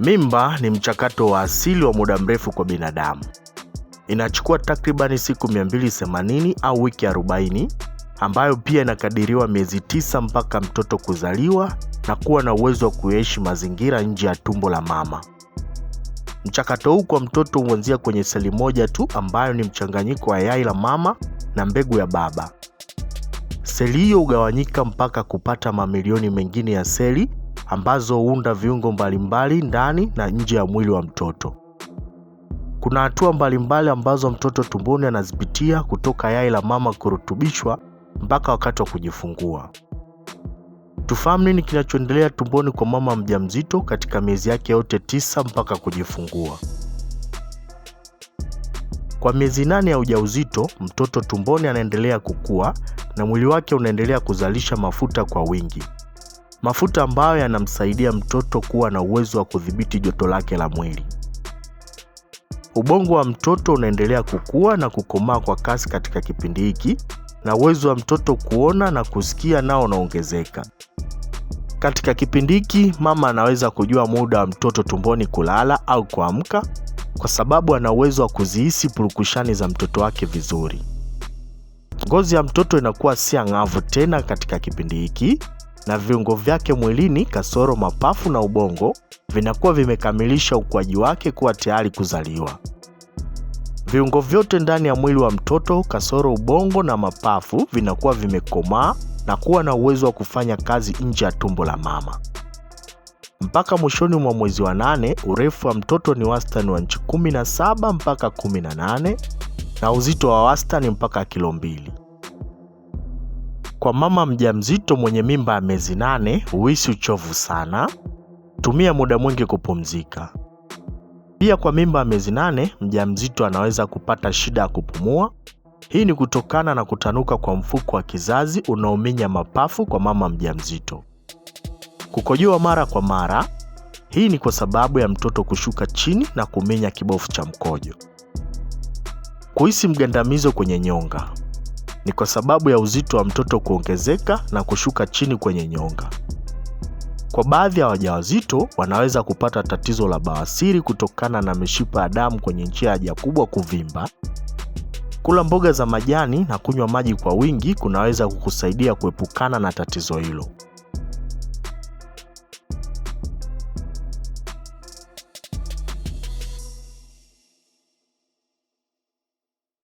Mimba ni mchakato wa asili wa muda mrefu kwa binadamu. Inachukua takribani siku 280 au wiki 40, ambayo pia inakadiriwa miezi 9 mpaka mtoto kuzaliwa na kuwa na uwezo wa kuishi mazingira nje ya tumbo la mama. Mchakato huu kwa mtoto huanzia kwenye seli moja tu, ambayo ni mchanganyiko wa yai la mama na mbegu ya baba. Seli hiyo hugawanyika mpaka kupata mamilioni mengine ya seli ambazo huunda viungo mbalimbali ndani na nje ya mwili wa mtoto. Kuna hatua mbalimbali ambazo mtoto tumboni anazipitia kutoka yai la mama kurutubishwa mpaka wakati wa kujifungua. Tufahamu nini kinachoendelea tumboni kwa mama mjamzito katika miezi yake yote 9 mpaka kujifungua. Kwa miezi 8 ya ujauzito, mtoto tumboni anaendelea kukua na mwili wake unaendelea kuzalisha mafuta kwa wingi. Mafuta ambayo yanamsaidia mtoto kuwa na uwezo wa kudhibiti joto lake la mwili. Ubongo wa mtoto unaendelea kukua na kukomaa kwa kasi katika kipindi hiki, na uwezo wa mtoto kuona na kusikia nao unaongezeka. Katika kipindi hiki, mama anaweza kujua muda wa mtoto tumboni kulala au kuamka, kwa sababu ana uwezo wa kuzihisi purukushani za mtoto wake vizuri. Ngozi ya mtoto inakuwa si angavu tena katika kipindi hiki, na viungo vyake mwilini kasoro mapafu na ubongo vinakuwa vimekamilisha ukuaji wake kuwa tayari kuzaliwa. Viungo vyote ndani ya mwili wa mtoto kasoro ubongo na mapafu vinakuwa vimekomaa na kuwa na uwezo wa kufanya kazi nje ya tumbo la mama. Mpaka mwishoni mwa mwezi wa 8, urefu wa mtoto ni wastani wa inchi 17 mpaka 18 na uzito wa wastani mpaka kilo 2. Kwa mama mjamzito mwenye mimba ya miezi 8 huhisi uchovu sana. Tumia muda mwingi kupumzika. Pia kwa mimba ya miezi 8 mjamzito anaweza kupata shida ya kupumua. Hii ni kutokana na kutanuka kwa mfuko wa kizazi unaominya mapafu kwa mama mjamzito. Kukojoa mara kwa mara. Hii ni kwa sababu ya mtoto kushuka chini na kuminya kibofu cha mkojo. Kuhisi mgandamizo kwenye nyonga. Ni kwa sababu ya uzito wa mtoto kuongezeka na kushuka chini kwenye nyonga. Kwa baadhi ya wajawazito wanaweza kupata tatizo la bawasiri kutokana na mishipa ya damu kwenye njia ya haja kubwa kuvimba. Kula mboga za majani na kunywa maji kwa wingi kunaweza kukusaidia kuepukana na tatizo hilo.